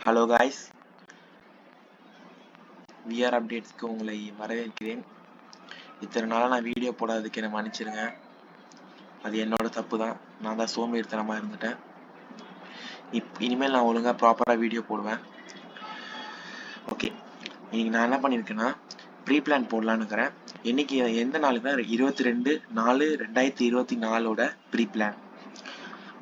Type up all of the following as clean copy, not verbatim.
Hello guys, VR அப்டேட்ஸ்க்கு உங்களை வரவேற்கிறேன். இத்தனை நாளாக நான் வீடியோ போடாததுக்கு என்னை மன்னிச்சிருங்க. அது என்னோட தப்பு தான். நான் தான் சோம்பேறித்தனமாக இருந்துட்டேன். இனிமேல் நான் ஒழுங்காக ப்ராப்பராக வீடியோ போடுவேன். ஓகே, இன்னைக்கு நான் என்ன பண்ணியிருக்கேன்னா ப்ரீ பிளான் போடலான்னு இருக்கிறேன். இன்னைக்கு எந்த நாளுக்குன்னா 22/4/2024 ப்ரீ பிளான்.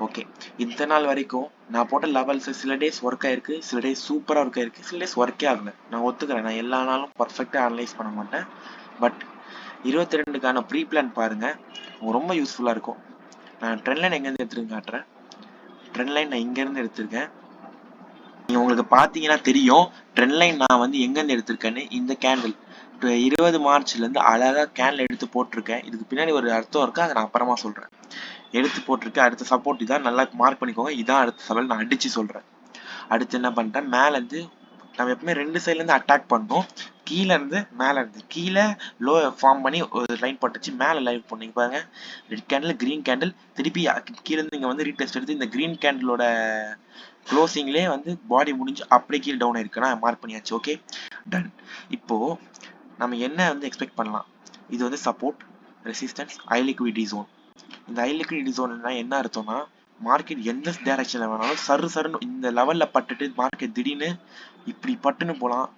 ஓகே, இந்த நாள் வரைக்கும் நான் போட்ட லெவல்ஸ் சில டேஸ் ஒர்க் ஆயிருக்கு, சில டேஸ் சூப்பராக ஒர்க் ஆயிருக்கு, சில டேஸ் ஒர்க்கே ஆகல. நான் ஒத்துக்கிறேன், நான் எல்லா நாளும் பர்ஃபெக்டாக அனலைஸ் பண்ண மாட்டேன். பட் 22க்கான ப்ரீ பிளான் பாருங்க, ரொம்ப யூஸ்ஃபுல்லாக இருக்கும். நான் ட்ரெண்ட் லைன் எங்கேருந்து எடுத்துருக்கேன் காட்டுறேன். ட்ரெண்ட் லைன் நான் இங்கேருந்து எடுத்திருக்கேன். நீங்கள் உங்களுக்கு பார்த்தீங்கன்னா தெரியும் ட்ரெண்ட் லைன் நான் வந்து எங்கேருந்து எடுத்திருக்கேன்னு. இந்த கேண்டில் 20 மார்ச்லேருந்து அழகாக கேண்டில் எடுத்து போட்டிருக்கேன். இதுக்கு பின்னாடி ஒரு அர்த்தம் இருக்கு, அதை நான் அப்புறமா சொல்கிறேன். எடுத்து போட்டிருக்கேன். அடுத்த சப்போர்ட் இதான், நல்லா மார்க் பண்ணிக்கோங்க. இதான் அடுத்த சவால், நான் அடிச்சு சொல்கிறேன். அடுத்து என்ன பண்ணிட்டேன், மேலேருந்து நம்ம எப்பவுமே ரெண்டு சைட்லேருந்து அட்டாக் பண்ணோம். கீழே இருந்து மேலே இருந்து கீழே லோ ஃபார்ம் பண்ணி ஒரு லைன் போட்டுச்சு, மேலே லைன் போனீங்க பாருங்க. ரெட் கேண்டில், கிரீன் கேண்டில், திருப்பி கீழேருந்து இங்கே வந்து ரீடெஸ்ட் எடுத்து இந்த கிரீன் கேண்டிலோட க்ளோசிங்லேயே வந்து பாடி முடிஞ்சு அப்படியே கீழே டவுன் ஆயிருக்குன்னா மார்க் பண்ணியாச்சு. Okay, done. இப்போ நம்ம என்ன வந்து எக்ஸ்பெக்ட் பண்ணலாம், இது வந்து support, resistance, high liquidity zone. இந்த ஹை லிக்விடிட்டி ஜோன்னா என்ன அர்த்தம்னா, மார்க்கெட் எந்த டைரக்ஷன்ல வேணாலும் சருன்னு இந்த லெவல்ல பட்டுட்டு மார்க்கெட் திடீர்னு இப்படி பட்டுன்னு போகலாம்,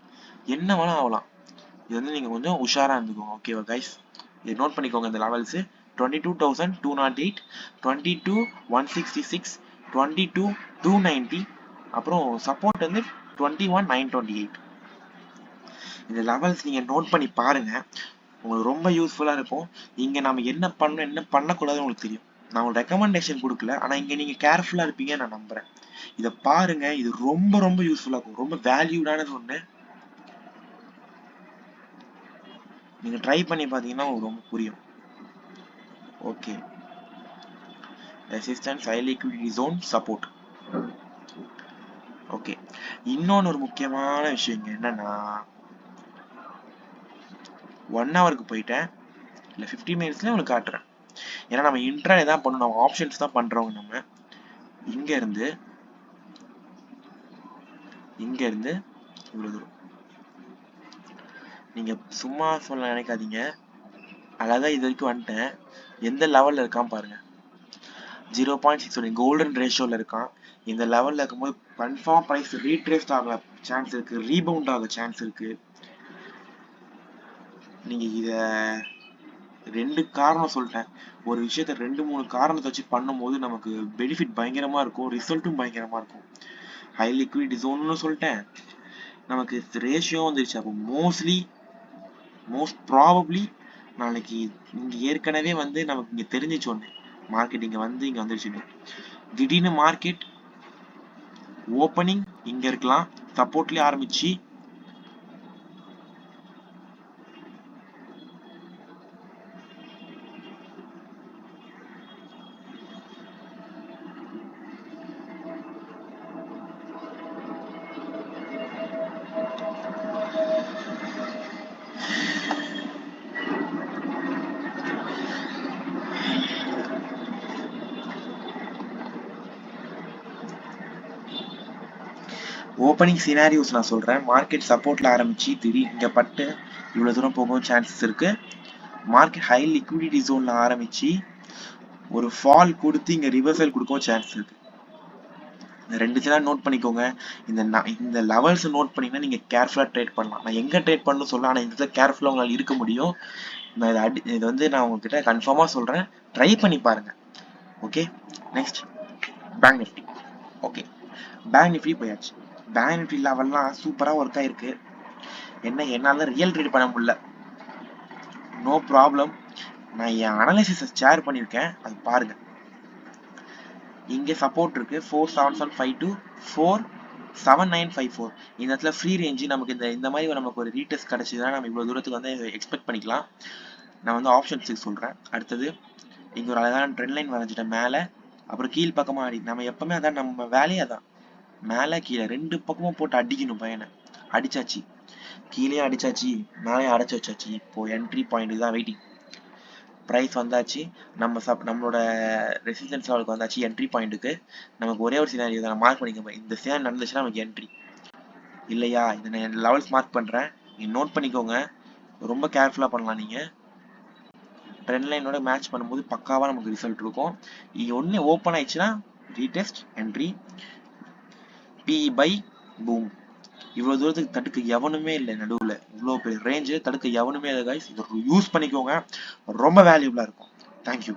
என்ன வேணா ஆகலாம். இது வந்து நீங்க கொஞ்சம் உஷாரா இருந்துக்கோங்க. ஓகேவா கைஸ், இதை நோட் பண்ணிக்கோங்க. இந்த லெவல்ஸ் 22,208, 22,166, 22,290, அப்புறம் சப்போர்ட் வந்து 21,928. இந்த லெவல்ஸ் நீங்க நோட் பண்ணி பாருங்க, உங்களுக்கு ரொம்ப யூஸ்ஃபுல்லா இருக்கும். இங்க நம்ம என்ன பண்ணணும் என்ன பண்ணக்கூடாதுன்னு உங்களுக்கு தெரியும். நான் உங்களுக்கு ரெக்கமெண்டேஷன் கொடுக்கல, ஆனா இங்க நீங்க கேர்ஃபுல்லா இருப்பீங்க நான் நம்புறேன். இதை பாருங்க, இது ரொம்ப ரொம்ப யூஸ்ஃபுல்லா இருக்கும், ரொம்ப வேல்யூடானது ஒண்ணு. நீங்க ட்ரை பண்ணி பாத்தீங்கன்னா உங்களுக்கு ரொம்ப புரியும். Okay, resistance, high liquidity zone, support. Okay, இன்னொன்னு ஒரு முக்கியமான விஷயம் இங்க என்னன்னா, 1 ஹவருக்கு போயிட்டேன், இல்ல 50 மினிட்ஸ்ல உங்களுக்கு காட்டுறேன். ஏன்னா நம்ம இன்ட்ராடே தான் பண்ணணும், நம்ம ஆப்ஷன்ஸ் தான் பண்றோம். நம்ம இங்க இருந்து இவ்வளவு தூரம் நீங்க சும்மா சொல்ல நினைக்காதீங்க. அழகா இது வரைக்கும் வந்துட்டேன். எந்த லெவல்ல இருக்கான் பாருங்க, 0.6 கோல்டன் ரேஷியோல இருக்கான். இந்த லெவல்ல இருக்கும்போது கன்ஃபார்ம் பிரைஸ் ரீட்ரேஸ்ட் ஆக சான்ஸ் இருக்கு, ரீபவுண்ட் ஆக சான்ஸ் இருக்கு. நீங்க இத ரெண்டு காரணம் சொல்லிட்டேன். ஒரு விஷயத்த 2-3 காரணத்தை வச்சு பண்ணும்போது நமக்கு பெனிஃபிட் பயங்கரமா இருக்கும், ரிசல்ட்டும் பயங்கரமா இருக்கும். ஹை லிக்விடிட்டி ஜோன்னு சொல்லிட்டேன், நமக்கு ரேஷியோ வந்துருச்சு. அப்போ மோஸ்ட் ப்ராபப்ளி நாளைக்கு இங்க ஏற்கனவே வந்து நமக்கு இங்க தெரிஞ்சிச்சு ஒண்ணு, மார்க்கெட் இங்க வந்துருச்சு. திடீர்னு மார்க்கெட் ஓப்பனிங் இங்க இருக்கலாம், சப்போர்ட்லயே ஆரம்பிச்சு ஓப்பனிங் சினாரியோஸ் நான் சொல்றேன். மார்க்கெட் சப்போர்ட்ல ஆரம்பிச்சு திடீர் இங்க பட்டு இவ்வளவு தூரம் போகவும் சான்சஸ் இருக்கு. மார்க்கெட் ஹை லிக்விடிட்டி ஜோன்ல ஆரம்பிச்சு ஒரு ஃபால் கொடுத்து இங்க ரிவர்சல் கொடுக்கவும் சான்ஸ் இருக்கு. இந்த ரெண்டு சேனல் நோட் பண்ணிக்கோங்க. இந்த லெவல்ஸ் நோட் பண்ணீங்கன்னா நீங்க கேர்ஃபுல்லா ட்ரேட் பண்ணலாம். நான் எங்க ட்ரேட் பண்ணணும் சொல்ல, ஆனா இந்த கேர்ஃபுல்லா உங்களால இருக்க முடியும். நான் இது வந்து நான் உங்ககிட்ட கன்ஃபார்மா சொல்றேன், ட்ரை பண்ணி பாருங்க. Okay, next bank Nifty. Okay, bank Nifty போயாச்சு. பேங்க் நிஃப்டி லெவல்லாம் சூப்பரா ஒர்க் ஆயிருக்கு. என்னால ரியல் ட்ரேட் பண்ண முடியல, நோ ப்ராப்ளம். நான் என் அனாலிசிஸை ஷேர் பண்ணியிருக்கேன், அது பாருங்க. இங்க சப்போர்ட் இருக்கு 47752, 47954. இந்த இடத்துல ஃப்ரீ ரேஞ்சு நமக்கு இந்த மாதிரி நமக்கு ஒரு ரீடெஸ்ட் கிடைச்சதுன்னா நம்ம இவ்வளவு தூரத்துக்கு வந்து எக்ஸ்பெக்ட் பண்ணிக்கலாம். நான் வந்து ஆப்ஷன்ஸுக்கு சொல்றேன். அடுத்தது இங்க ஒரு அழகான ட்ரெண்ட் லைன் வரைஞ்சிட்டேன் மேல, அப்புறம் கீழ் பக்கமா அடி. நம்ம எப்பவுமே அதான் நம்ம வேலையே, அதான் மேல கீழே ரெண்டு பக்கமும் போட்டு அடிக்கணும் பையனை. அடிச்சாச்சு, கீழே அடிச்சாச்சு, மேலே அடைச்சு வச்சாச்சு. இப்போ என்ட்ரி பாயிண்ட் தான் வெயிட்டிங். ப்ரைஸ் வந்தாச்சு, நம்மளோட ரெசிஸ்டன்ஸ் லெவலுக்கு வந்தாச்சு, என்ட்ரி பாயிண்ட்டுக்கு. நமக்கு ஒரே ஒரு சினாரியோ தான் மார்க் பண்ணிக்க, இந்த சினாரி நடந்துச்சுன்னா நமக்கு என்ட்ரி. இல்லையா? இதை நான் லெவல்ஸ் மார்க் பண்ணுறேன், நீங்கள் நோட் பண்ணிக்கோங்க. ரொம்ப கேர்ஃபுல்லாக பண்ணலாம். நீங்கள் ட்ரெண்ட் லைனோட மேட்ச் பண்ணும்போது பக்காவாக நமக்கு ரிசல்ட் இருக்கும். இது ஒன்று ஓப்பன் ஆயிடுச்சுன்னா retest entry PE buy boom. இவ்வளோ தூரத்துக்கு தடுக்க எவனுமே இல்லை, நடுவில் இவ்வளோ பெரிய ரேஞ்சு தடுக்க எவனுமே இல்லை கைஸ். இதை யூஸ் பண்ணிக்கோங்க, ரொம்ப வேல்யூபிளாக இருக்கும். தேங்க்யூ.